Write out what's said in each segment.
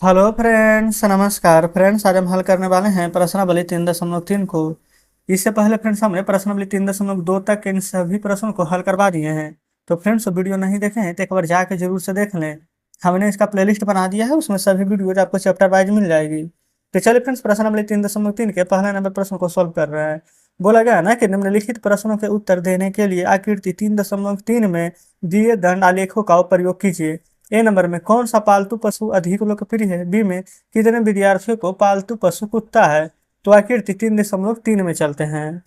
Hello friends, नमस्कार friends. आज हम हल करने वाले हैं प्रश्नावली 3.3 को। इससे पहले फ्रेंड्स हमने प्रश्नावली 3.2 तक इन सभी प्रश्नों को हल करवा दिए हैं। तो फ्रेंड्स वीडियो नहीं देखे हैं तो एक बार जाके जरूर से देख लें। हमने इसका प्लेलिस्ट बना दिया है, उसमें सभी वीडियो आपको चैप्टर वाइज मिल जाएगी। तो चलिए फ्रेंड्स, प्रश्नावली 3.3 के पहले नंबर प्रश्न को सॉल्व कर रहे हैं। बोला गया है ना कि निम्नलिखित प्रश्नों के उत्तर देने के लिए आकृति 3.3 में दिए दंड आलेखों का प्रयोग कीजिए। ए नंबर में कौन सा पालतू पशु अधिक लोकप्रिय है। बी में कितने विद्यार्थियों को पालतू पशु कुत्ता है। तो आकृति 3.3 में चलते हैं।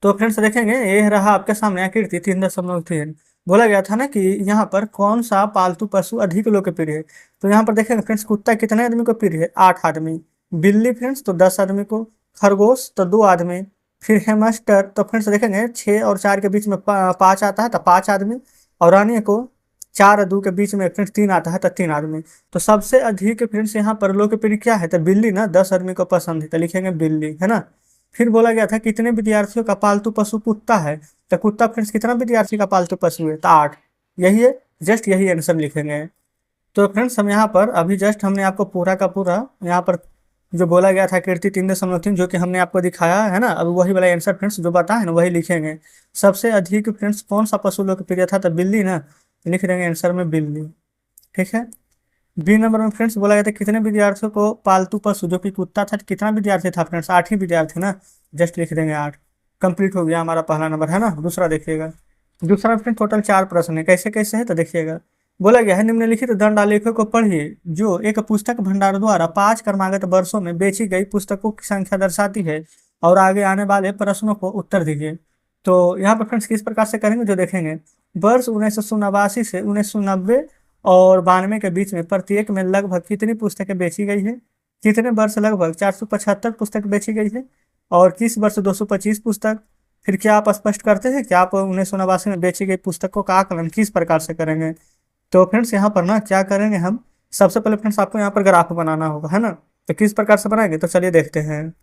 तो फ्रेंड्स देखेंगे, ये रहा आपके सामने आकृति 3.3। बोला गया था ना कि यहाँ पर कौन सा पालतू पशु अधिक लोकप्रिय है। तो यहाँ पर देखेंगे फ्रेंड्स, कुत्ता कितने आदमी को प्रिय है? 8 आदमी। बिल्ली फ्रेंड्स तो 10 आदमी को। खरगोश तो 2 आदमी। फिर हेमस्टर तो फ्रेंड्स देखेंगे 6 और 4 के बीच में 5 आता है तो 5 आदमी। और रानी को 4 और 2 के बीच में फ्रेंड्स 3 आता है तो 3 आदमी। तो सबसे अधिक फ्रेंड्स यहाँ पर लोकप्रिय क्या है? तो बिल्ली ना, 10 आदमी को पसंद है तो लिखेंगे बिल्ली, है ना। फिर बोला गया था कितने विद्यार्थियों का पालतू पशु कुत्ता है। तो कुत्ता फ्रेंड्स कितना विद्यार्थी का पालतू पशु है? तो 8। यही है, जस्ट यही आंसर लिखेंगे। तो फ्रेंड्स हम यहाँ पर अभी जस्ट हमने आपको पूरा का पूरा यहाँ पर जो बोला गया था कीर्ति 3.3 जो कि हमने आपको दिखाया है ना, अब वही वाला आंसर फ्रेंड्स जो बता है ना वही लिखेंगे। सबसे अधिक फ्रेंड्स कौन सा पशु लोकप्रिय था? तो बिल्ली ना, लिख देंगे आंसर में बिल्ली। ठीक है। बी नंबर में फ्रेंड्स बोला गया था कितने विद्यार्थियों को पालतू पशु जो कि कुत्ता था, कितना विद्यार्थी था फ्रेंड्स? 8 ही विद्यार्थी ना, जस्ट लिख देंगे 8। कंप्लीट हो गया हमारा पहला नंबर, है ना। दूसरा देखिएगा। दूसरा फ्रेंड टोटल 4 प्रश्न है, कैसे कैसे है तो देखिएगा। बोला गया है निम्नलिखित दंड आलेखों को पढ़िए जो एक पुस्तक भंडार द्वारा 5 क्रमागत वर्षों में बेची गई पुस्तकों की संख्या दर्शाती है और आगे आने वाले प्रश्नों को उत्तर दीजिए। तो यहाँ पर फ्रेंड्स किस प्रकार से करेंगे जो देखेंगे। वर्ष 1989 से 1990 और 92 के बीच में प्रत्येक में लगभग कितनी पुस्तकें बेची गई है। कितने वर्ष लगभग 475 पुस्तक बेची गई है और किस वर्ष 225 पुस्तक। फिर क्या आप स्पष्ट करते हैं कि आप 1989 में बेची गई पुस्तकों का आकलन किस प्रकार से करेंगे। तो फ्रेंड्स यहाँ पर ना क्या करेंगे हम, सबसे पहले फ्रेंड्स आपको यहाँ पर ग्राफ बनाना होगा, है ना। तो किस प्रकार से बनाएंगे तो चलिए देखते हैं।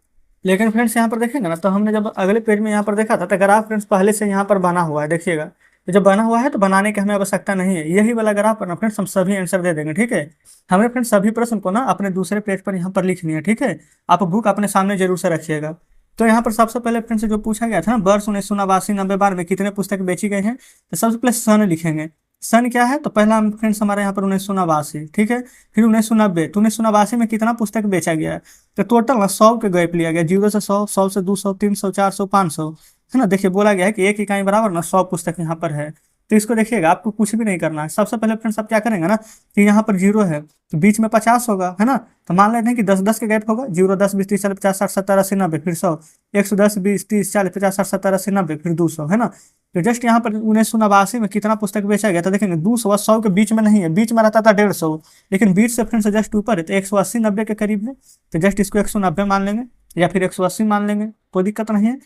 लेकिन फ्रेंड्स यहाँ पर देखेंगे ना, तो हमने जब अगले पेज में यहाँ पर देखा था तो ग्राफ फ्रेंड्स पहले से यहाँ पर बना हुआ है, देखिएगा। तो जब बना हुआ है तो बनाने की हमें आवश्यकता नहीं है, यही वाला ग्राफ पर ना फ्रेंड्स हम सभी आंसर दे देंगे। ठीक है। हमें फ्रेंड्स सभी प्रश्न को ना अपने दूसरे पेज पर यहाँ पर लिखनी है। ठीक है। आप बुक अपने सामने जरूर से रखिएगा। तो यहाँ पर सबसे पहले फ्रेंड्स जो पूछा गया था ना, वर्ष 1989 90 92 में कितने पुस्तक बेची गई हैं, तो सबसे पहले सन लिखेंगे। सन क्या है? तो पहला फ्रेंड्स हमारे यहाँ पर 1989, ठीक है। फिर 1990, तो 1989 में कितना पुस्तक बेचा गया है? तो टोटल ना 100 के गैप लिया गया, 0 से 100, 100 से 200, 300, 400, 500, है ना। देखिए बोला गया है कि एक इकाई बराबर ना 100 पुस्तक यहाँ पर है। तो इसको देखिएगा, आपको कुछ भी नहीं करना है। सबसे पहले फ्रेंड्स आप क्या करेंगे ना कि यहाँ पर 0 है तो बीच में 50 होगा, है ना। तो मान लेते हैं कि 10 10 के गैप होगा, 0 10 20 30 40 50 60 70 80 90, फिर 100, 110 20 30 40 50 60 70 80 90, फिर 200, है ना। तो जस्ट यहाँ पर 1989 में कितना पुस्तक बेचा गया तो देखेंगे 200 और 100 के बीच में नहीं है, बीच में रहता था 150, लेकिन बीच से फ्रेंड्स जस्ट ऊपर है तो 180 90 के करीब है। तो जस्ट इसको 190 मान लेंगे या फिर 180 मान लेंगे, कोई दिक्कत नहीं है।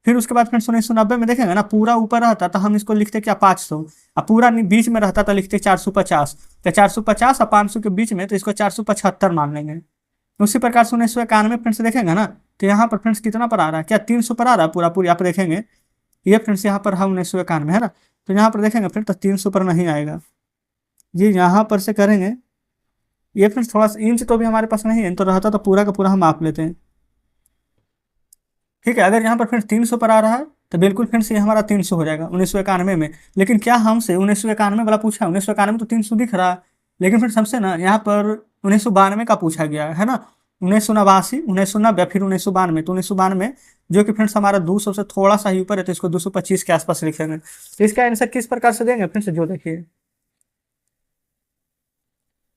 फिर उसके बाद फ्रेंड्स 1990 में देखेंगे ना पूरा ऊपर रहता तो हम इसको लिखते क्या 500, और पूरा बीच में रहता तो लिखते 450। तो 450 और 500 के बीच में तो इसको 475 मान लेंगे। उसी प्रकार से 1991 फ्रेंड्स देखेंगे ना, तो यहाँ पर फ्रेंड्स कितना पर आ रहा है? क्या 300 पर आ रहा है? पूरा पूरी आप देखेंगे ये फ्रेंड्स यहाँ पर हम 1991 है ना, तो यहाँ पर देखेंगे फ्रेंड्स तो 300 पर नहीं आएगा। ये यहाँ पर से करेंगे, ये फ्रेंड्स थोड़ा सा इंच तो भी हमारे पास नहीं है, तो रहता तो पूरा का पूरा हम माप लेते हैं। ठीक है। अगर यहाँ पर फ्रेंड्स 300 पर आ रहा है तो बिल्कुल फ्रेंड्स ये हमारा 300 हो जाएगा 1991 में। लेकिन क्या हमसे 1991 वाला पूछा है? 1991 में तो 300 दिख रहा है, लेकिन फ्रेंड्स हमसे ना यहाँ पर 1992 का पूछा गया है ना। 1989, 1990, फिर 1992। तो 1992 जो कि फ्रेंड्स हमारा 200 से थोड़ा सा ही ऊपर है तो इसको 225 के आसपास लिखेंगे। तो इसका आंसर किस प्रकार से देंगे फ्रेंड्स जो देखिए,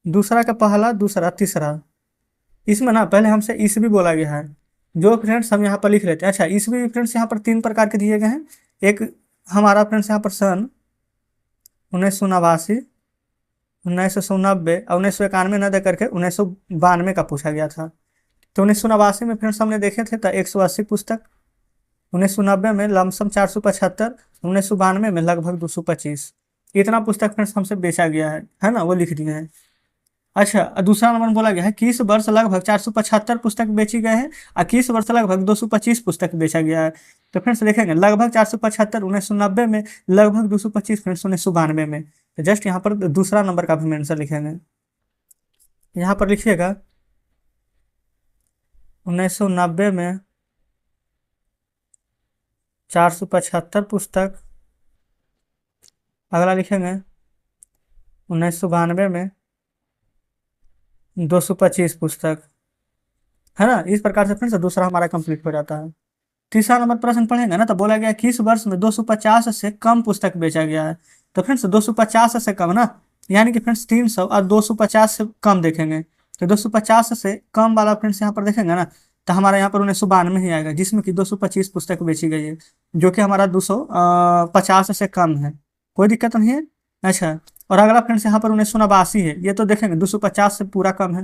दूसरा का पहला, दूसरा, तीसरा। इसमें ना पहले हमसे ईस्वी बोला गया है, जो फ्रेंड्स हम यहाँ पर लिख लेते हैं। अच्छा, ईस्वी फ्रेंड्स यहाँ पर 3 प्रकार के दिए गए हैं। एक हमारा फ्रेंड्स यहाँ पर सन 1989, 1990 और 1991 न दे करके 1992 का पूछा गया था। तो 1989 में फ्रेंड्स हमने देखे थे तो 180 पुस्तक, 1990 में लमसम 475, 1992 में लगभग 225। इतना पुस्तक फ्रेंड्स हमसे बेचा गया है ना, वो लिख दिए हैं। अच्छा, दूसरा नंबर बोला गया है किस वर्ष लगभग 475 पुस्तक बेची गए हैं और किस वर्ष लगभग 225 पुस्तक बेचा गया है। तो फ्रेंड्स देखेंगे लगभग 475 1990 में, लगभग 225 फ्रेंड्स 1992 में। तो जस्ट यहाँ पर दूसरा नंबर का भी आंसर लिखेंगे। यहाँ पर लिखिएगा 1990 में 475 पुस्तक। अगला लिखेंगे 1992 में 225 पुस्तक, है ना। इस प्रकार से फ्रेंड्स दूसरा हमारा कंप्लीट हो जाता है। तीसरा नंबर प्रश्न पढ़ेंगे ना, तो बोला गया किस वर्ष में 250 से कम पुस्तक बेचा गया है। तो फ्रेंड्स 250 से कम ना, यानी कि फ्रेंड्स 300 और 250 से कम देखेंगे। तो 250 से कम वाला फ्रेंड्स यहाँ पर देखेंगे ना, तो हमारा यहाँ पर 1992 ही आएगा, जिसमें कि 225 पुस्तक बेची गई है, जो कि हमारा 250 से कम है। कोई दिक्कत नहीं है। अच्छा, और अगला फ्रेंड्स यहाँ पर 1989 है, ये तो देखेंगे 250 से पूरा कम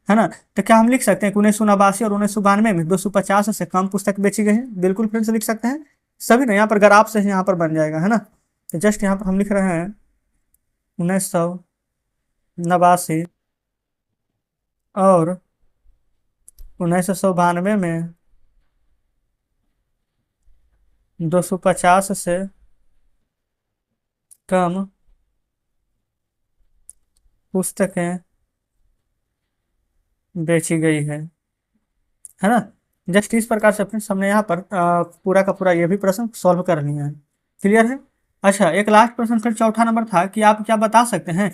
है ना। तो क्या हम लिख सकते हैं कि 1989 और 1992 में 250 से कम पुस्तक बेची गई है? बिल्कुल फ्रेंड्स लिख सकते हैं। सभी ना यहाँ पर ग्राफ से यहाँ पर बन जाएगा, है ना। तो जस्ट यहाँ पर हम लिख रहे हैं 1989 और 1992 में 250 से कम पुस्तकें बेची गई है ना। जस्ट इस प्रकार से फ्रेंड्स हमने यहाँ पर पूरा का पूरा ये भी प्रश्न सॉल्व कर लिया है। क्लियर है। अच्छा, एक लास्ट प्रश्न फिर चौथा नंबर था कि आप क्या बता सकते हैं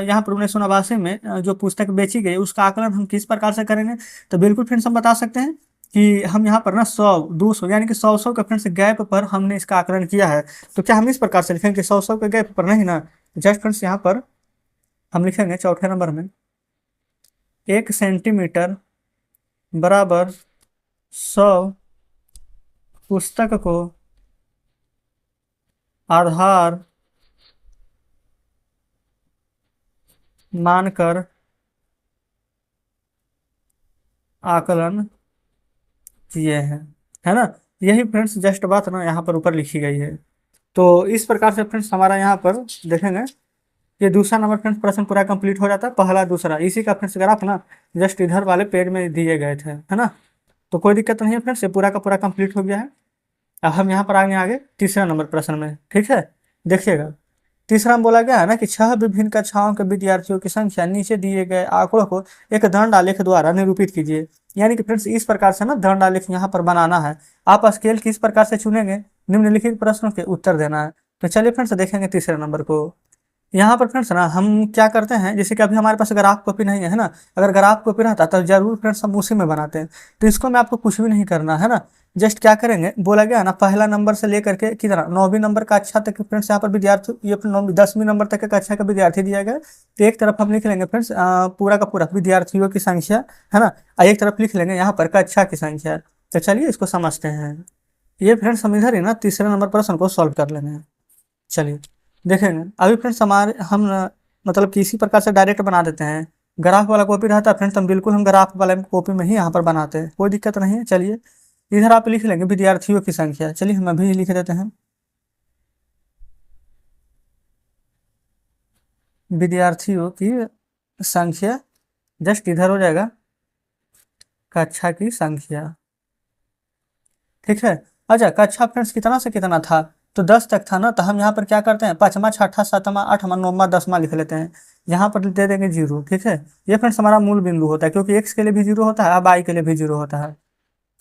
यहाँ पर 1989 में जो पुस्तक बेची गई उसका आकलन हम किस प्रकार से करेंगे। तो बिल्कुल फ्रेंड्स हम बता सकते हैं कि हम यहाँ पर ना 100-200 यानी कि 100 के फ्रेंड्स गैप पर हमने इसका आकलन किया है। तो क्या हम इस प्रकार से लिखेंगे 100 के गैप पर? नहीं ना। जस्ट फ्रेंड्स यहाँ पर हम लिखेंगे चौथे नंबर में 1 सेंटीमीटर बराबर 100 पुस्तक को आधार मानकर आकलन किए हैं, है ना। यही फ्रेंड्स जस्ट बात ना यहाँ पर ऊपर लिखी गई है। तो इस प्रकार से फ्रेंड्स हमारा यहाँ पर देखेंगे ये दूसरा नंबर फ्रेंड्स प्रश्न पूरा कंप्लीट हो जाता है, पहला दूसरा इसी का फ्रेंड्स ग्राफ ना जस्ट इधर वाले पेज में दिए गए थे, है ना। तो कोई दिक्कत नहीं है फ्रेंड्स, ये पूरा का पूरा कंप्लीट हो गया है। अब हम यहाँ पर आगे आगे तीसरा नंबर प्रश्न में, ठीक है। देखिएगा तीसरा में बोला गया है ना कि 6 विभिन्न कक्षाओं के विद्यार्थियों की संख्या नीचे दिए गए आंकड़ों को एक दंड आलेख द्वारा निरूपित कीजिए। यानी कि फ्रेंड्स इस प्रकार से ना दंड आलेख यहाँ पर बनाना है। आप स्केल किस प्रकार से चुनेंगे, निम्नलिखित प्रश्नों के उत्तर देना है। तो चलिए फ्रेंड्स देखेंगे तीसरे नंबर को। यहाँ पर फ्रेंड्स ना हम क्या करते हैं, जैसे कि अभी हमारे पास ग्राफ कॉपी नहीं है ना, अगर ग्राफ कॉपी रहता तो जरूर फ्रेंड्स हम उसी में बनाते हैं। तो इसको में आपको कुछ भी नहीं करना है ना, जस्ट क्या करेंगे, बोला गया ना पहला नंबर से लेकर के कितना 9वीं नंबर का कक्षा तक फ्रेंड्स यहाँ पर विद्यार्थी, ये 10वीं नंबर तक का कक्षा का विद्यार्थी दिया गया। तो एक तरफ हम लिख लेंगे फ्रेंड्स पूरा का पूरा विद्यार्थियों की संख्या, है ना, और एक तरफ लिख लेंगे यहाँ पर कक्षा की संख्या। तो चलिए इसको समझते हैं। ये फ्रेंड्स हम इधर ही ना तीसरे नंबर प्रश्न को सॉल्व कर लेंगे। चलिए देखेंगे अभी फ्रेंड्स हम मतलब कि इसी प्रकार से डायरेक्ट बना देते हैं। ग्राफ वाला कॉपी रहता है फ्रेंड्स, हम बिल्कुल हम ग्राफ वाले कॉपी में ही यहाँ पर बनाते हैं, कोई दिक्कत नहीं है। चलिए इधर आप लिख लेंगे विद्यार्थियों की संख्या। चलिए हम अभी लिख देते हैं विद्यार्थियों की संख्या, जस्ट इधर हो जाएगा कक्षा की संख्या, ठीक है। अच्छा कक्षा फ्रेंड्स कितना से कितना था, तो 10 तक था ना। तो हम यहाँ पर क्या करते हैं, 5वां 6ठा 7वां 8वां 9वां 10वां लिख लेते हैं। यहाँ पर दे देंगे 0, ठीक है। ये फ्रेंड्स हमारा मूल बिंदु होता है, क्योंकि x के लिए भी 0 होता है, अब y के लिए भी 0 होता है।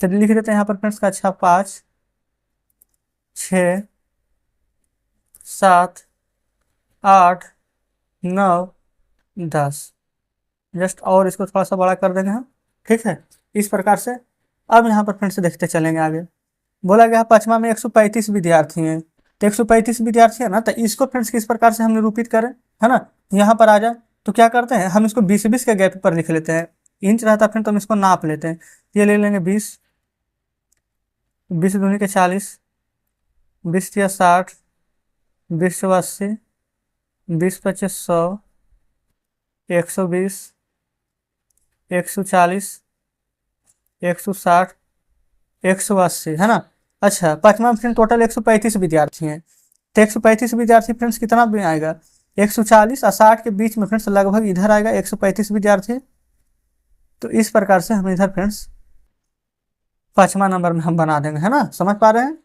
चलिए लिख देते हैं यहाँ पर फ्रेंड्स कक्षा 5 6 7 8 9 10, जस्ट और इसको थोड़ा सा बड़ा कर देंगे हम, ठीक है। इस प्रकार से अब यहाँ पर फ्रेंड्स देखते चलेंगे आगे। बोला गया 5वां में 135 विद्यार्थी हैं। तो 135 विद्यार्थी है ना, तो इसको फ्रेंड्स किस प्रकार से हम निरूपित करें, है ना। यहाँ पर आ जाए तो क्या करते हैं, हम इसको 20-20 के गैप पर लिख लेते हैं। इंच रहता है फ्रेंड तो हम इसको नाप लेते हैं। ये ले लेंगे 20, 20 दूनी के 40, 20 या 60, 20 80, 20 25 100, 120, 140, 160, 180, है ना। अच्छा 5वां फ्रेंड टोटल 135 विद्यार्थी हैं। तो 135 विद्यार्थी फ्रेंड्स कितना भी आएगा, 140 और 60 के बीच में फ्रेंड्स लगभग इधर आएगा 135 विद्यार्थी। तो इस प्रकार से हम इधर फ्रेंड्स 5वां नंबर में हम बना देंगे, है ना, समझ पा रहे हैं।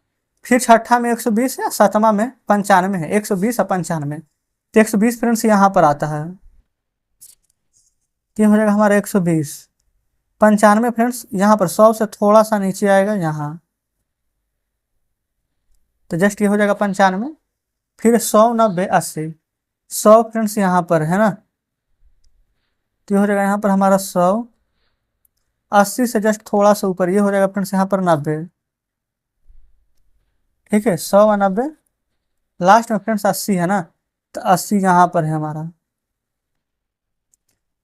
फिर 6ठा में 120 या 7वां में 95 है, 120 और 95। तो 120 फ्रेंड्स यहाँ पर आता है। तो ये हो जाएगा हमारा 120। 95 फ्रेंड्स यहाँ पर 100 से थोड़ा सा नीचे आएगा यहाँ, तो जस्ट ये हो जाएगा 95। फिर 100, 90, 80। 100 फ्रेंड्स यहाँ पर है ना, तो ये हो जाएगा यहाँ पर हमारा 100। 80 से जस्ट थोड़ा सा ऊपर ये हो जाएगा फ्रेंड्स यहाँ पर 90। ठीक है, 100 और 90, लास्ट में फ्रेंड्स 80 है ना, तो 80 यहाँ पर है हमारा।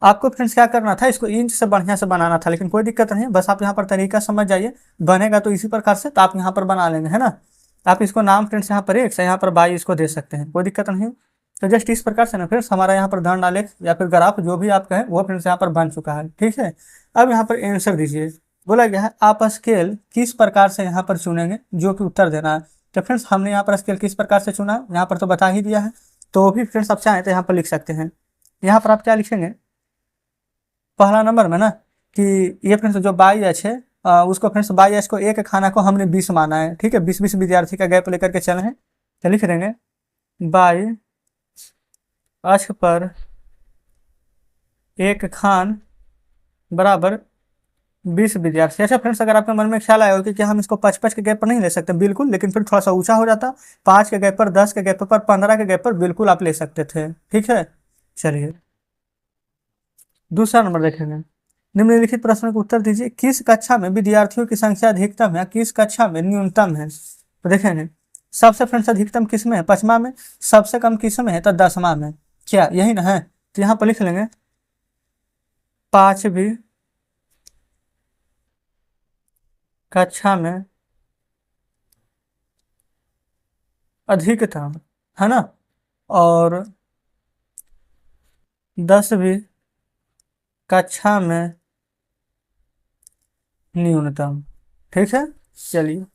आपको फ्रेंड्स क्या करना था, इसको इंच से बढ़िया से बनाना था, लेकिन कोई दिक्कत नहीं है, बस आप यहाँ पर तरीका समझ जाइए, बनेगा तो इसी प्रकार से, तो आप यहाँ पर बना लेंगे है ना। आप इसको नाम फ्रेंड्स यहाँ पर x, यहाँ पर y इसको दे सकते हैं, कोई दिक्कत नहीं है। तो जस्ट इस प्रकार से ना फ्रेंड्स हमारा यहाँ पर दंड आलेख या फिर ग्राफ जो भी आप कहें वो फ्रेंड्स यहाँ पर बन चुका है। ठीक है, अब यहाँ पर आंसर दीजिए। बोला गया है आप स्केल किस प्रकार से यहाँ पर चुनेंगे, जो कि उत्तर देना है। तो फ्रेंड्स हमने यहाँ पर स्केल किस प्रकार से चुना है, यहाँ पर तो बता ही दिया है, तो भी फ्रेंड्स आप चाहें तो यहाँ पर लिख सकते हैं। यहाँ पर आप क्या लिखेंगे, पहला नंबर में ना कि ये फ्रेंड्स जो बाई एच है, उसको फ्रेंड्स बाई एच को एक खाना को हमने 20 माना है। ठीक है, 20-20 विद्यार्थी का गैप लेकर के चले हैं, तो लिख देंगे बाई अक्ष पर एक खान बराबर 20 विद्यार्थी। अच्छा फ्रेंड्स, अगर आपके मन में ख्याल आया हो कि हम इसको 5-5 के गैप पर नहीं ले सकते, बिल्कुल, लेकिन फिर थोड़ा सा ऊंचा हो जाता, 5 के गैप पर, 10 के गैप पर, 15 के गैप पर बिल्कुल आप ले सकते थे। ठीक है, चलिए दूसरा नंबर देखेंगे। निम्नलिखित प्रश्न का उत्तर दीजिए, किस कक्षा में विद्यार्थियों की संख्या अधिकतम है, किस कक्षा में न्यूनतम है। तो देखेंगे सबसे फ्रेंड्स अधिकतम किस में है, 5वां में, सबसे कम किस में है, तो 10वां में। क्या यही ना है, तो यहाँ पर लिख लेंगे 5वीं कक्षा में अधिकतम है ना, और 10वीं कक्षा में न्यूनतम। ठीक है, चलिए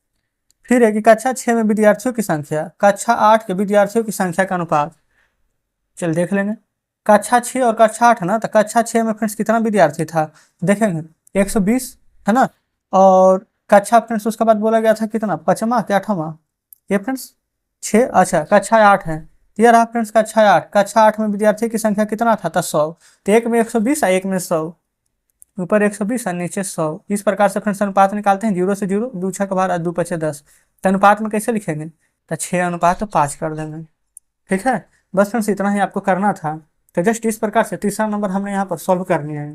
फिर है कि कक्षा 6 में विद्यार्थियों की संख्या कक्षा 8 के विद्यार्थियों की संख्या का अनुपात। चल देख लेंगे, कक्षा 6 और कक्षा 8 है ना, तो कक्षा 6 में फ्रेंड्स कितना विद्यार्थी था, देखेंगे 120 है ना, और कक्षा फ्रेंड्स उसके बाद बोला गया था कितना, 5वां क्या 8वां, ये फ्रेंड्स 6, अच्छा कक्षा 8 है, तो ये रहा फ्रेंड्स कक्षा 8। कक्षा 8 में विद्यार्थी की संख्या कितना था, 100। तो एक में 120 और एक में 100, ऊपर 120 और नीचे 100। इस प्रकार से फ्रेंड्स अनुपात निकालते हैं, 0 से 0, 2 6 के बाहर 2 5 10। तो अनुपात में कैसे लिखेंगे, तो 6:5 कर देंगे। ठीक है, बस फ्रेंड्स इतना ही आपको करना था। तो जस्ट इस प्रकार से तीसरा नंबर हमने यहाँ पर सॉल्व करनी है।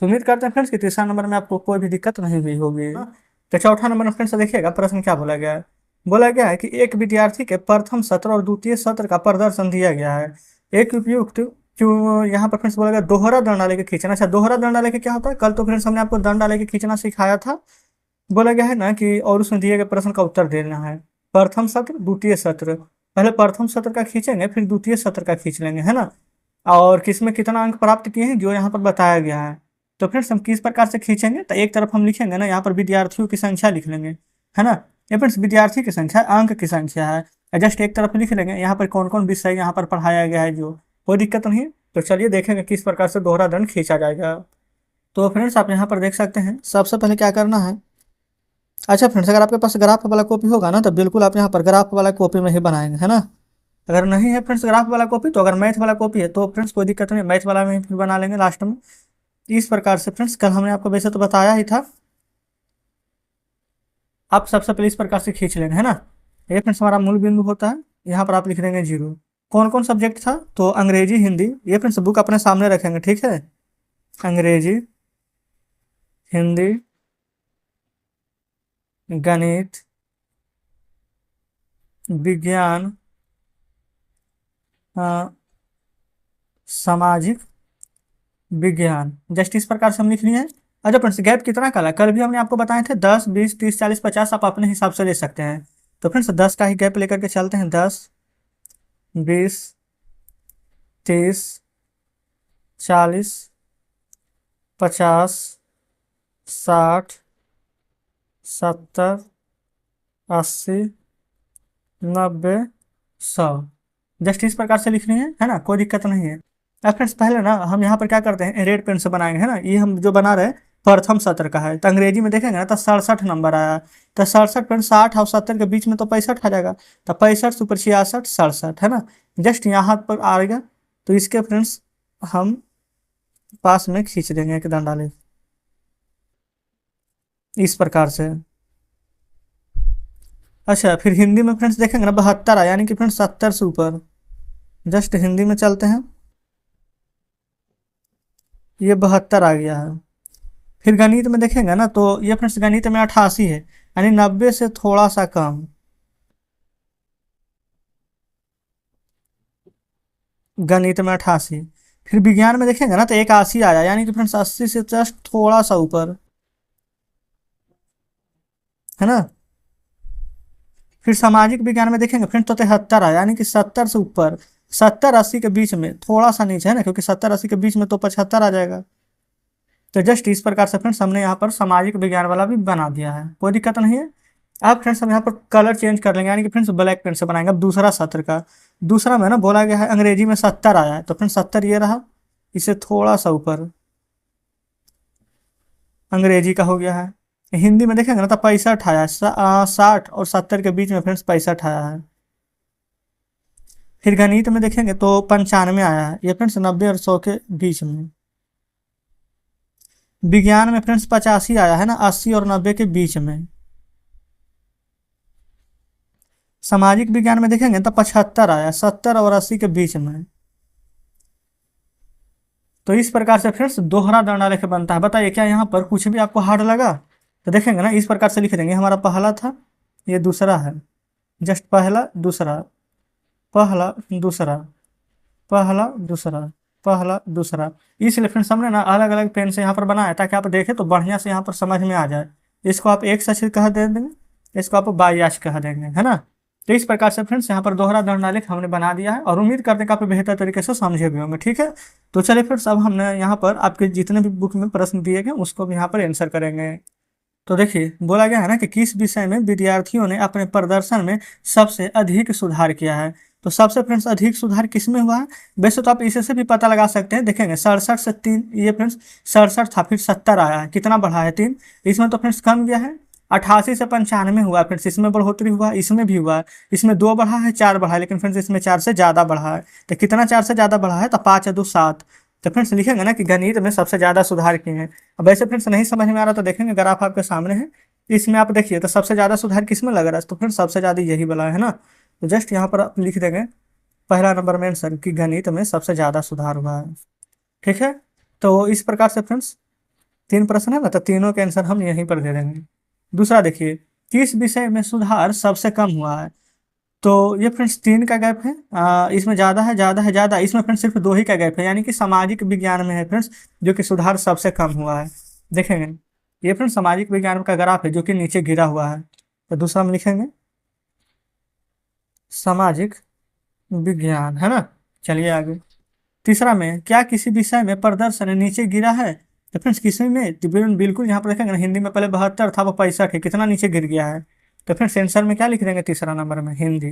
तो उम्मीद करते हैं फ्रेंड्स कि तीसरा नंबर में आपको कोई भी दिक्कत नहीं हुई होगी। तो चौथा नंबर में फ्रेंड्स देखिएगा प्रश्न क्या बोला गया है। बोला गया है कि एक विद्यार्थी के प्रथम सत्र और द्वितीय सत्र का प्रदर्शन दिया गया है। एक उपयुक्त क्यों, यहाँ पर फ्रेंड्स बोला गया दोहरा दंड आलेख खींचना। अच्छा, दोहरा दंड आलेख क्या होता है, कल तो फ्रेंड्स हमने आपको दंड आलेख खींचना सिखाया था। बोला गया है ना कि और उसमें दिए गए प्रश्न का उत्तर देना है, प्रथम सत्र द्वितीय सत्र, पहले प्रथम सत्र का खींचेंगे फिर द्वितीय सत्र का खींच लेंगे है ना, और किसमें कितना अंक प्राप्त किए हैं जो यहाँ पर बताया गया है। तो फ्रेंड्स हम किस प्रकार से खींचेंगे, तो एक तरफ हम लिखेंगे ना यहाँ पर विद्यार्थियों की संख्या लिख लेंगे है ना, ये फ्रेंड्स विद्यार्थी की संख्या अंक की संख्या है, जस्ट एक तरफ लिख लेंगे यहाँ पर कौन कौन विषय यहाँ पर पढ़ाया गया है, जो कोई दिक्कत नहीं है। तो चलिए देखेंगे किस प्रकार से दोहरा दंड खींचा जाएगा। तो फ्रेंड्स आप यहाँ पर देख सकते हैं, सबसे पहले क्या करना है। अच्छा फ्रेंड्स, अगर आपके पास ग्राफ वाला कॉपी होगा ना, तो बिल्कुल आप यहाँ पर ग्राफ वाला कॉपी में ही बनाएंगे है ना। अगर नहीं है फ्रेंड्स ग्राफ वाला कॉपी, तो अगर मैथ वाला कॉपी है तो फ्रेंड्स कोई दिक्कत नहीं, मैथ वाला में फिर बना लेंगे लास्ट में। इस प्रकार से फ्रेंड्स कल हमने आपको वैसे तो बताया ही था, आप सबसे पहले इस प्रकार से खींच लेंगे है ना। ये फ्रेंड्स हमारा मूल बिंदु होता है, यहाँ पर आप लिख देंगे 0। कौन कौन सब्जेक्ट था, तो अंग्रेजी हिंदी, ये फ्रेंड्स बुक अपने सामने रखेंगे। ठीक है, अंग्रेजी हिंदी गणित विज्ञान सामाजिक विज्ञान, जस्ट इस प्रकार से हम लिख लिए हैं। अच्छा फ्रेंड्स गैप कितना का है, कल भी हमने आपको बताए थे 10 20 30 40 50, आप अपने हिसाब से ले सकते हैं। तो फ्रेंड्स 10 का ही गैप लेकर के चलते हैं, 10 20 30 40 50 60 70 80 90 100, जस्ट इस प्रकार से लिखनी है ना, कोई दिक्कत नहीं है। अब फ्रेंड्स पहले ना हम यहाँ पर क्या करते हैं, रेड पेन से बनाएंगे है ना। ये हम जो बना रहे हैं प्रथम सत्र का है, तो अंग्रेजी में देखेंगे ना तो 67 नंबर आया, तो 67 फ्रेंड्स 60 और 70 के बीच में तो 65 आ जाएगा, तो 65 ऊपर 66 67 है ना, जस्ट यहाँ पर आ गया। तो इसके फ्रेंड्स हम पास में खींच देंगे एक डंडा ले, इस प्रकार से। अच्छा, फिर हिंदी में फ्रेंड्स देखेंगे ना 72 आया, यानी कि फ्रेंड्स 70 से ऊपर। जस्ट हिंदी में चलते हैं, ये 72 आ गया है। फिर गणित में देखेंगे ना तो ये फ्रेंड्स गणित में 88 है, यानी 90 से थोड़ा सा कम। गणित में 88। फिर विज्ञान में देखेंगे ना तो 81 आया, यानी कि फ्रेंड्स 80 से जस्ट थोड़ा सा ऊपर, है ना। फिर सामाजिक विज्ञान में देखेंगे फ्रेंड्स तो 73 आया, यानी कि 70 से ऊपर। 70-80 के बीच में थोड़ा सा नीचे है ना, क्योंकि 70-80 के बीच में तो 75 आ जाएगा। तो जस्ट इस प्रकार से फ्रेंड्स हमने यहाँ पर सामाजिक विज्ञान वाला भी बना दिया है, कोई दिक्कत नहीं है। अब फ्रेंड्स हम यहाँ पर कलर चेंज कर लेंगे, यानी कि फ्रेंड्स ब्लैक पेन से बनाएंगे। अब दूसरा सत्र का, दूसरा में ना बोला गया है अंग्रेजी में 70 आया है, तो फ्रेंड्स 70 ये रहा, इसे थोड़ा सा ऊपर अंग्रेजी का हो गया है। हिंदी में देखेंगे ना तो 65 आया, 60 और 70 के बीच में फ्रेंड्स 65 आया है। फिर गणित में देखेंगे तो 95 आया है, ये फ्रेंड्स 90 और 100 के बीच में। विज्ञान में फ्रेंड्स 85 आया है ना, 80 और 90 के बीच में। सामाजिक विज्ञान में देखेंगे तो 75 आया, 70 और 80 के बीच में। तो इस प्रकार से फ्रेंड्स दोहरा दंड आलेख बनता है। बताइए क्या यहाँ पर कुछ भी आपको हार्ड लगा? तो देखेंगे ना इस प्रकार से लिख देंगे, हमारा पहला था, ये दूसरा है, जस्ट पहला दूसरा, पहला दूसरा, पहला दूसरा, पहला दूसरा। इसलिए फ्रेंड्स हमने ना अलग अलग पेन से यहाँ पर बनाया ताकि आप देखें तो बढ़िया से यहाँ पर समझ में आ जाए। इसको आप एक अक्षर कह दे देंगे, इसको आप बाई अक्ष कह देंगे, है ना। तो इस प्रकार से फ्रेंड्स यहाँ पर दोहरा दंड आलेख हमने बना दिया है, और उम्मीद करते हैं कि आप बेहतर तरीके से समझे भी होंगे। ठीक है, तो चलिए फ्रेंड्स अब हमने यहाँ पर आपके जितने भी बुक में प्रश्न दिए गए उसको भी यहाँ पर आंसर करेंगे। तो देखिए बोला गया है ना कि किस विषय में विद्यार्थियों ने अपने प्रदर्शन में सबसे अधिक सुधार किया है। तो सबसे फ्रेंड्स अधिक सुधार किस में हुआ है? वैसे तो आप इसे से भी पता लगा सकते हैं, देखेंगे 67 से 3, ये फ्रेंड्स 67 था, फिर 70 आया है, कितना बढ़ा है 3। इसमें तो फ्रेंड्स कम गया है। 88 से 95 हुआ फ्रेंड्स, इसमें बढ़ोतरी हुआ, इसमें भी हुआ है। इसमें 2 बढ़ा है, 4 बढ़ा है, लेकिन फ्रेंड्स इसमें 4 से ज़्यादा बढ़ा है। तो कितना 4 से ज़्यादा बढ़ा है? तो 5 2 7। तो फ्रेंड्स लिखेंगे ना कि गणित में सबसे ज़्यादा सुधार किए हैं। अब वैसे फ्रेंड्स नहीं समझ में आ रहा तो देखेंगे ग्राफ आपके सामने है, इसमें आप देखिए तो सबसे ज़्यादा सुधार किस में लग रहा है? तो फ्रेंड्स सबसे ज़्यादा यही वाला है ना। तो जस्ट यहाँ पर आप लिख देंगे पहला नंबर में आंसर कि गणित में सबसे ज़्यादा सुधार हुआ है। ठीक है, तो इस प्रकार से फ्रेंड्स 3 प्रश्न है ना, तो तीनों के आंसर हम यहीं पर दे देंगे। दूसरा देखिए, किस विषय में सुधार सबसे कम हुआ है? तो ये फ्रेंड्स 3 का गैप है, इसमें ज़्यादा है, ज़्यादा है, ज़्यादा, इसमें फ्रेंड्स सिर्फ 2 ही का गैप है, यानी कि सामाजिक विज्ञान में है फ्रेंड्स जो कि सुधार सबसे कम हुआ है। देखेंगे ये फ्रेंड्स सामाजिक विज्ञान का ग्राफ है जो कि नीचे गिरा हुआ है। तो दूसरा में लिखेंगे सामाजिक विज्ञान, है ना। चलिए आगे। तीसरा में क्या किसी विषय में प्रदर्शन नीचे गिरा है? तो फ्रेंड्स किसी में तो बिल्कुल यहाँ पर देखेंगे ना, हिंदी में पहले 72 था, वो 65 है, कितना नीचे गिर गया है। तो फ्रेंड्स आंसर में क्या लिख देंगे तीसरा नंबर में? हिंदी।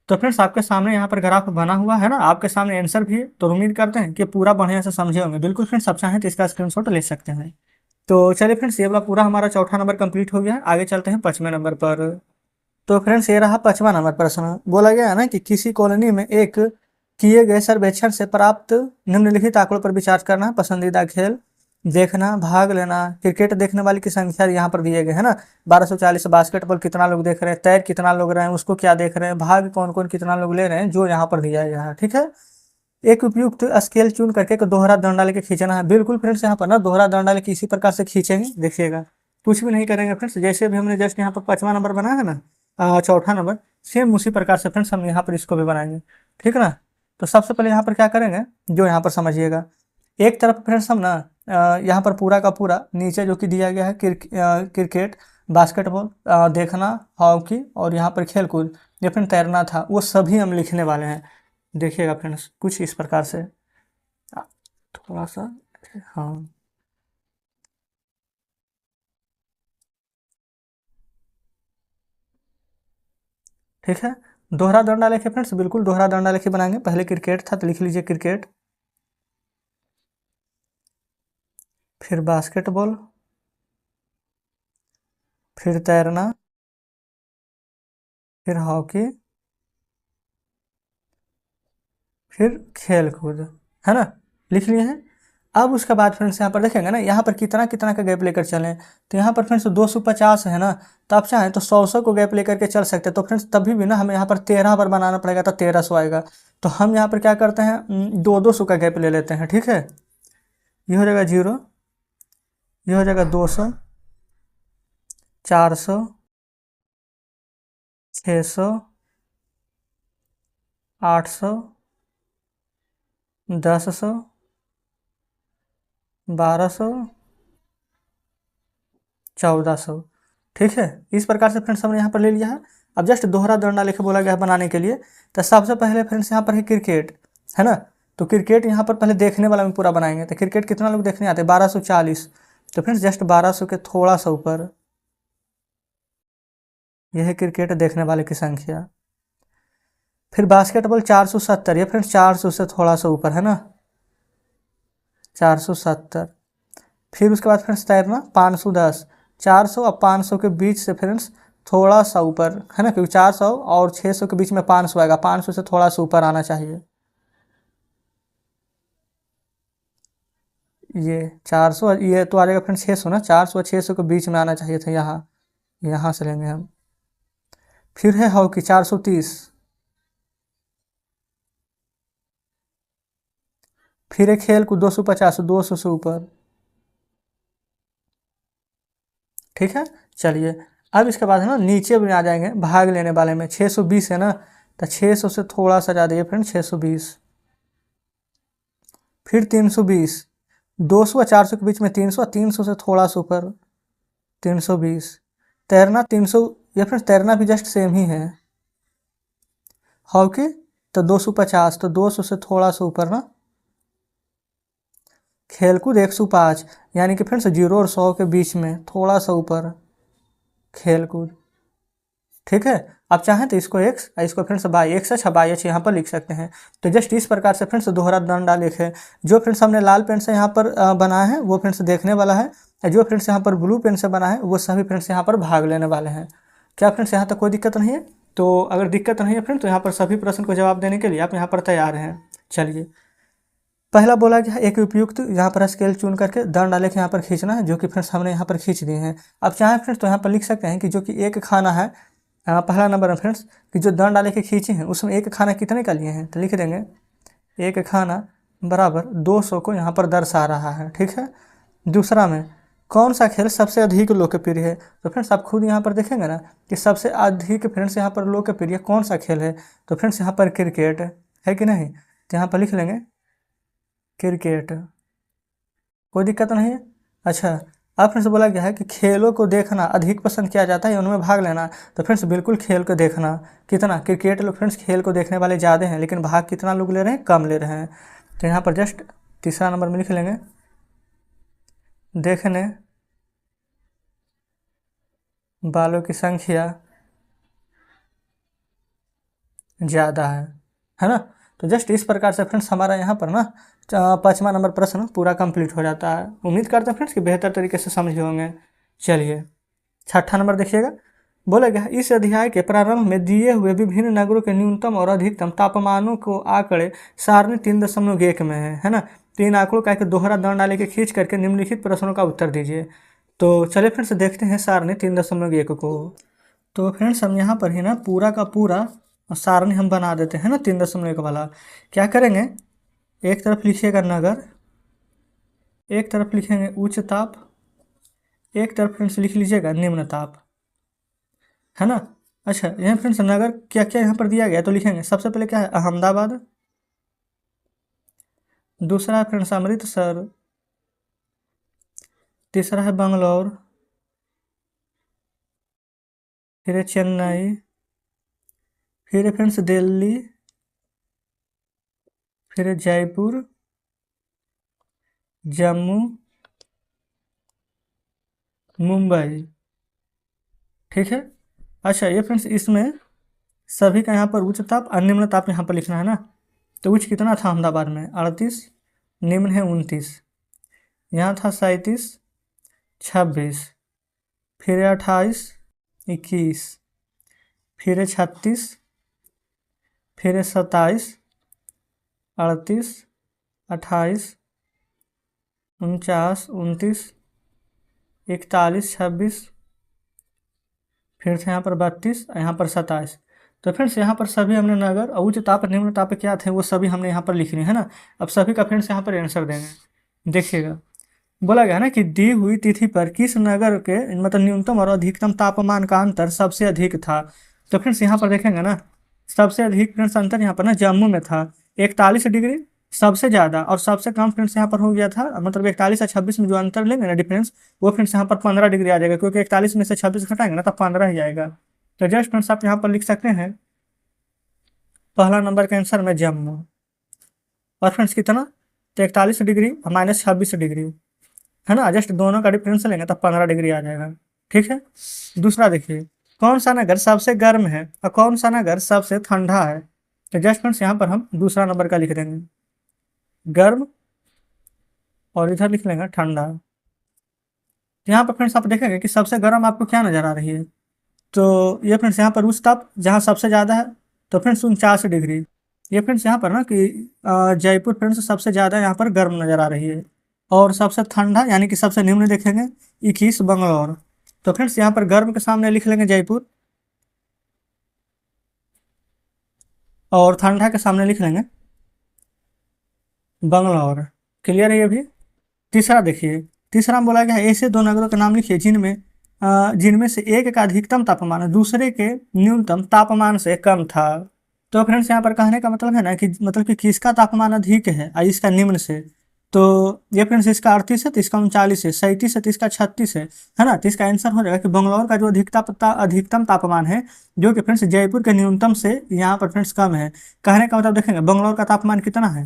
तो फ्रेंड्स आपके सामने यहाँ पर ग्राफ बना हुआ है ना, आपके सामने आंसर भी है, तो उम्मीद करते हैं कि पूरा बढ़िया से समझे होंगे। बिल्कुल फ्रेंड्स आप चाहें तो इसका स्क्रीनशॉट ले सकते हैं। तो चलिए फ्रेंड्स ये वाला पूरा हमारा चौथा नंबर कंप्लीट हो गया है, आगे चलते हैं 5वें नंबर पर। तो फ्रेंड्स ये रहा 5वां नंबर प्रश्न। बोला गया है ना कि किसी कॉलोनी में एक किए गए सर्वेक्षण से प्राप्त निम्नलिखित आंकड़ों पर विचार करना। पसंदीदा खेल देखना, भाग लेना, क्रिकेट देखने वाले की संख्या यहाँ पर दिए गए है ना, 1240। बास्केटबॉल कितना लोग देख रहे हैं, तैर कितना लोग रहे हैं, उसको क्या देख रहे हैं, भाग कौन कौन कितना लोग ले रहे हैं, जो यहाँ पर दिया गया है। ठीक है, एक उपयुक्त स्केल चुन करके एक दोहरा दंड लेके खींचना है। बिल्कुल फ्रेंड्स यहाँ पर ना दोहरा दंड लेके इसी प्रकार से खींचेंगे, देखिएगा कुछ भी नहीं करेंगे फ्रेंड्स। जैसे भी हमने जस्ट यहाँ पर 5वां नंबर बनाया है ना, चौथा नंबर, सेम उसी प्रकार से फ्रेंड्स हम यहाँ पर इसको भी बनाएंगे। ठीक है ना। तो सबसे पहले यहाँ पर क्या करेंगे, जो यहाँ पर समझिएगा, एक तरफ फ्रेंड्स हम ना यहाँ पर पूरा का पूरा नीचे जो कि दिया गया है क्रिकेट, बास्केटबॉल देखना, हॉकी और यहाँ पर खेलकूद, जो फ्रेंड तैरना था, वो सभी हम लिखने वाले हैं। देखिएगा फ्रेंड्स कुछ इस प्रकार से, आ, थोड़ा सा, हाँ ठीक है। दोहरा दंडा लेके फ्रेंड्स बिल्कुल दोहरा दंडा लेके बनाएंगे। पहले क्रिकेट था तो लिख लीजिए क्रिकेट, फिर बास्केटबॉल, फिर तैरना, फिर हॉकी, फिर खेल कूद, है ना। लिख लिए हैं। अब उसके बाद फ्रेंड्स यहाँ पर देखेंगे ना, यहाँ पर कितना कितना का गैप लेकर चलें, तो यहाँ पर फ्रेंड्स 250 है ना, तो आप चाहें तो 100 को गैप लेकर के चल सकते हैं। तो फ्रेंड्स तभी भी ना हमें यहाँ पर 13 बार बनाना पड़ेगा, तो 1300 आएगा। तो हम यहाँ पर क्या करते हैं, 200 का गैप ले लेते हैं, ठीक है। ये हो जाएगा 0, ये हो जाएगा 200, 400, 600, 800, 1000, 1200, 1400, ठीक है। इस प्रकार से फ्रेंड्स हमने यहाँ पर ले लिया है। अब जस्ट दोहरा दंड आलेख बोला गया है बनाने के लिए। तो सबसे पहले फ्रेंड्स यहाँ पर है क्रिकेट, है ना। तो क्रिकेट यहाँ पर पहले देखने वाला में पूरा बनाएंगे। तो क्रिकेट कितना लोग देखने आते हैं, 1240। तो फ्रेंड्स जस्ट 1200 के थोड़ा सा ऊपर यह है क्रिकेट देखने वाले की संख्या। फिर बास्केटबॉल 470, ये फ्रेंड्स 400 से थोड़ा सा ऊपर, है ना, 470। फिर उसके बाद फ्रेंड्स तैरना 510, 400 और 500 के बीच से फ्रेंड्स थोड़ा सा ऊपर, है ना, क्योंकि 400 और 600 के बीच में 500 आएगा, 500 से थोड़ा सा ऊपर आना चाहिए। ये 400, ये तो आ जाएगा फ्रेंड्स 600 ना, 400 और 600 के बीच में आना चाहिए था, यहाँ यहाँ से लेंगे हम। फिर है हॉकी 430। फिर है खेल कूद 250, 200 से ऊपर, ठीक है। चलिए अब इसके बाद है ना नीचे भी आ जाएंगे भाग लेने वाले में, 620 है ना, तो 600 से थोड़ा सा ज़्यादा है फ्रेंड, 620। फिर 320, 200 और 400 के बीच में 300, 300 से थोड़ा सा ऊपर 320। तैरना 300, ये फ्रेंड्स तैरना भी जस्ट सेम ही है। हॉकी तो 250, तो 200 से थोड़ा सा ऊपर ना। खेलकूद 105, यानी कि फ्रेंड्स 0 और 100 के बीच में थोड़ा सा ऊपर खेलकूद, ठीक है। आप चाहें तो इसको एक्स, इसको फ्रेंड्स बाई एक्स अच्छा बाई एच यहाँ पर लिख सकते हैं। तो जस्ट इस प्रकार से फ्रेंड्स दोहरा दंड आलेख है। जो फ्रेंड्स हमने लाल पेन से यहाँ पर बनाया है वो फ्रेंड्स देखने वाला है, जो फ्रेंड्स यहाँ पर ब्लू पेन से बना है वो सभी फ्रेंड्स यहाँ पर भाग लेने वाले हैं। क्या फ्रेंड्स यहाँ तक कोई दिक्कत नहीं है? तो अगर दिक्कत नहीं है फ्रेंड्स तो यहाँ पर सभी प्रश्न को जवाब देने के लिए आप यहाँ पर तैयार हैं। चलिए पहला बोला गया एक उपयुक्त यहाँ पर स्केल चुन करके दंड आलेख यहाँ पर खींचना है, जो कि फ्रेंड्स हमने यहाँ पर खींच दिए हैं। अब चाहे फ्रेंड्स तो यहाँ पर लिख सकते हैं कि जो कि एक खाना है, पहला नंबर है फ्रेंड्स कि जो दंड आलेख खींचे हैं उसमें एक खाना कितने का लिए हैं, तो लिख देंगे एक खाना बराबर 200 को यहाँ पर दर्शा रहा है, ठीक है। दूसरा में कौन सा खेल सबसे अधिक लोकप्रिय है, तो फ्रेंड्स आप खुद यहाँ पर देखेंगे ना कि सबसे अधिक फ्रेंड्स यहाँ पर लोकप्रिय कौन सा खेल है, तो फ्रेंड्स यहाँ पर क्रिकेट है कि नहीं, तो यहाँ पर लिख लेंगे क्रिकेट, कोई दिक्कत नहीं है। अच्छा अब फ्रेंड्स बोला गया है कि खेलों को देखना अधिक पसंद किया जाता है, उनमें भाग लेना, तो फ्रेंड्स बिल्कुल खेल को देखना, कितना क्रिकेट लोग फ्रेंड्स खेल को देखने वाले ज़्यादा हैं, लेकिन भाग कितना लोग ले रहे हैं, कम ले रहे हैं। तो यहाँ पर जस्ट तीसरा नंबर में लिख लेंगे देखने वालों की संख्या ज़्यादा है ना। तो जस्ट इस प्रकार से फ्रेंड्स हमारा यहाँ पर ना 5वां नंबर प्रश्न पूरा कंप्लीट हो जाता है। उम्मीद करते हैं फ्रेंड्स कि बेहतर तरीके से समझे होंगे। चलिए 6ठा नंबर देखिएगा, बोला गया इस अध्याय के प्रारंभ में दिए हुए विभिन्न नगरों के न्यूनतम और अधिकतम तापमानों को आंकड़े सारणी 3.1 में है ना। तीन आंकड़ों का एक दोहरा दंड आलेख खींच करके निम्नलिखित प्रश्नों का उत्तर दीजिए। तो चलिए फ्रेंड्स देखते हैं सारणी 3.1 को। तो फ्रेंड्स हम यहाँ पर ही ना पूरा का पूरा सारणी हम बना देते हैं ना 3.1 वाला। क्या करेंगे, एक तरफ लिखिएगा नगर, एक तरफ लिखेंगे उच्च ताप, एक तरफ फ्रेंड्स लिख लीजिएगा निम्न ताप, है ना। अच्छा यहाँ फ्रेंड्स नगर क्या क्या यहाँ पर दिया गया, तो लिखेंगे सबसे पहले क्या है अहमदाबाद, दूसरा है फ्रेंड्स अमृतसर, तीसरा है बंगलौर, फिर है चेन्नई, फिर है फ्रेंड्स दिल्ली, फिर है जयपुर, जम्मू, मुंबई, ठीक है। अच्छा ये फ्रेंड्स इसमें सभी का यहाँ पर उच्च ताप और निम्न ताप यहाँ पर लिखना है ना। तो उच्च कितना था अहमदाबाद में 38, निम्न है 29, यहाँ था 37, 26, फिर है 28, 21, फिर है 36, फिर है 27, 38, 28, 49, 29, 41, 26, फिर से यहाँ पर 32, यहाँ पर 27। तो फ्रेंड्स यहाँ पर सभी हमने नगर और उच्च ताप निम्न ताप क्या थे वो सभी हमने यहाँ पर लिखने है ना। अब सभी का फ्रेंड्स यहाँ पर आंसर देंगे। देखिएगा, बोला गया ना कि दी हुई तिथि पर किस नगर के मतलब न्यूनतम और अधिकतम तापमान का अंतर सबसे अधिक था। तो फ्रेंड्स यहाँ पर देखेंगे ना, सबसे अधिक फ्रेंड्स अंतर यहाँ पर ना जम्मू में था 41 डिग्री सबसे ज़्यादा, और सबसे कम फ्रेंड्स यहाँ पर हो गया था मतलब 41 और 26 में जो अंतर लेंगे ना डिफरेंस, वो फ्रेंड्स यहाँ पर 15 डिग्री आ जाएगा, क्योंकि 41 में से 26 घटाएंगे ना तो 15 ही आएगा। तो जस्ट फ्रेंड्स आप यहाँ पर लिख सकते हैं पहला नंबर का आंसर में जम्मू। और फ्रेंड्स कितना, तो 41 डिग्री माइनस 26 डिग्री है ना, जस्ट दोनों का डिफरेंस लेंगे तो 15 डिग्री आ जाएगा। ठीक है। दूसरा देखिए, कौन सा नगर सबसे गर्म है और कौन सा नगर सबसे ठंडा है। तो जस्ट फ्रेंड्स यहाँ पर हम दूसरा नंबर का लिख देंगे गर्म, और इधर लिख लेंगे ठंडा। तो यहाँ पर फ्रेंड्स आप देखेंगे कि सबसे गर्म आपको क्या नजर आ रही है, तो ये फ्रेंड्स यहाँ पर उच्च ताप जहाँ सबसे ज़्यादा है, तो फ्रेंड्स 49 डिग्री। ये फ्रेंड्स यहाँ पर ना कि जयपुर फ्रेंड्स सबसे ज़्यादा यहाँ पर गर्म नज़र आ रही है। और सबसे ठंडा यानी कि सबसे निम्न देखेंगे 21 बंगलौर। तो फ्रेंड्स यहाँ पर गर्म के सामने लिख लेंगे जयपुर, और ठंडा के सामने लिख लेंगे बंगलौर। क्लियर है ये भी। तीसरा देखिए, तीसरा में बोला गया है ऐसे दो नगरों के नाम लिखिए जिनमें जिनमें से एक का अधिकतम तापमान दूसरे के न्यूनतम तापमान से कम था। तो फ्रेंड्स यहाँ पर कहने का मतलब है ना कि मतलब कि किसका तापमान अधिक है और इसका निम्न से। तो ये फ्रेंड्स इसका 38 है तो इसका 39 है, 37 है तो इसका 36 है ना। तो इसका आंसर हो जाएगा कि बंगलौर का जो अधिकतम तापमान है जो कि फ्रेंड्स जयपुर के न्यूनतम से यहाँ पर फ्रेंड्स कम है। कहने का मतलब देखेंगे बंगलौर का तापमान कितना है,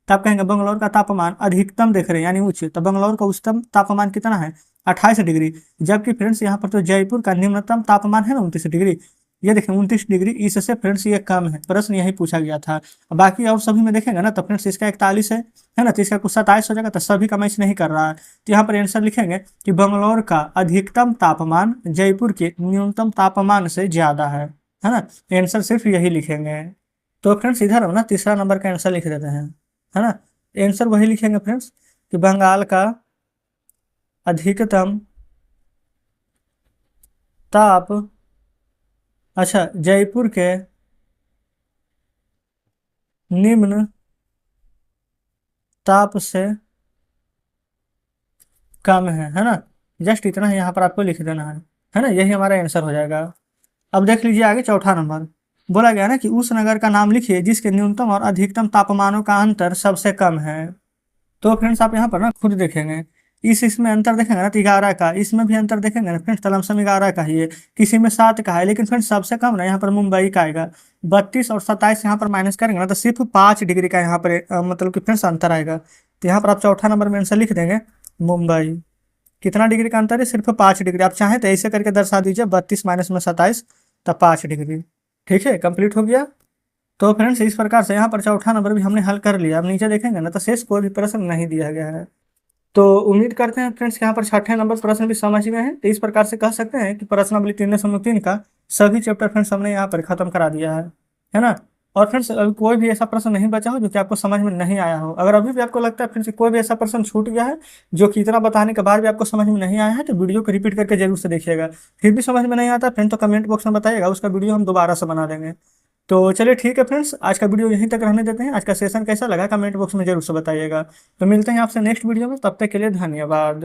तो आप कहेंगे बंगलौर का तापमान अधिकतम देख रहे हैं यानी उच्च, तो बंगलौर का उच्चतम तापमान कितना है 28 डिग्री। जबकि फ्रेंड्स यहाँ पर तो जयपुर का निम्नतम तापमान है ना 29 डिग्री। ये देखें 29 डिग्री, इससे फ्रेंड्स ये कम है, प्रश्न यही पूछा गया था। बाकी और सभी में देखेंगे ना तो फ्रेंड्स इसका 41 है ना, तो इसका कुछ 27 हो जाएगा, तो सभी का मैच नहीं कर रहा है। तो यहाँ पर आंसर लिखेंगे कि बंगलौर का अधिकतम तापमान जयपुर के न्यूनतम तापमान से ज्यादा है ना। आंसर सिर्फ यही लिखेंगे। तो फ्रेंड्स इधर हम ना तीसरा नंबर का आंसर लिख देते हैं, है ना। आंसर वही लिखेंगे फ्रेंड्स कि बंगाल का अधिकतम ताप, अच्छा जयपुर के निम्न ताप से कम है ना। जस्ट इतना ही यहाँ पर आपको लिख देना है ना, यही हमारा आंसर हो जाएगा। अब देख लीजिए आगे चौथा नंबर, बोला गया ना कि उस नगर का नाम लिखिए जिसके न्यूनतम और अधिकतम तापमानों का अंतर सबसे कम है। तो फ्रेंड्स आप यहाँ पर ना खुद देखेंगे, इसमें अंतर देखेंगे ना तो 11 का, इसमें भी अंतर देखेंगे ना फ्रेंड्स तो लमसम 11 का ही है, किसी में 7 का है, लेकिन फ्रेंड्स सबसे कम ना यहाँ पर मुंबई का आएगा। 32 और 27 यहाँ पर माइनस करेंगे ना तो सिर्फ 5 डिग्री का यहाँ पर मतलब कि फ्रेंड्स अंतर आएगा। तो यहाँ पर आप चौथा नंबर में आंसर लिख देंगे मुंबई। कितना डिग्री का अंतर है, सिर्फ 5 डिग्री। आप चाहें तो ऐसे करके दर्शा दीजिए 32 माइनस में 27 तो 5 डिग्री। ठीक है, कंप्लीट हो गया। तो फ्रेंड्स इस प्रकार से यहाँ पर चौथा नंबर भी हमने हल कर लिया। अब नीचे देखेंगे ना तो शेष कोई भी प्रश्न नहीं दिया गया है। तो उम्मीद करते हैं फ्रेंड्स यहाँ पर छठे नंबर प्रश्न भी समझ गए हैं। तो इस प्रकार से कह सकते हैं कि प्रश्नावली 3.3 का सभी चैप्टर फ्रेंड्स हमने यहाँ पर खत्म करा दिया है ना। और फ्रेंड्स अभी कोई भी ऐसा प्रश्न नहीं बचा हो जो कि आपको समझ में नहीं आया हो। अगर अभी भी आपको लगता है फ्रेंड्स कोई भी ऐसा प्रश्न छूट गया है जो कि इतना बताने के बाद भी आपको समझ में नहीं आया है, तो वीडियो को रिपीट करके जरूर से देखिएगा। फिर भी समझ में नहीं आता फ्रेंड तो कमेंट बॉक्स में बताइएगा, उसका वीडियो हम दोबारा से बना देंगे। तो चलिए ठीक है फ्रेंड्स, आज का वीडियो यहीं तक रहने देते हैं। आज का सेशन कैसा लगा कमेंट बॉक्स में जरूर से बताइएगा। तो मिलते हैं आपसे नेक्स्ट वीडियो में, तब तक के लिए धन्यवाद।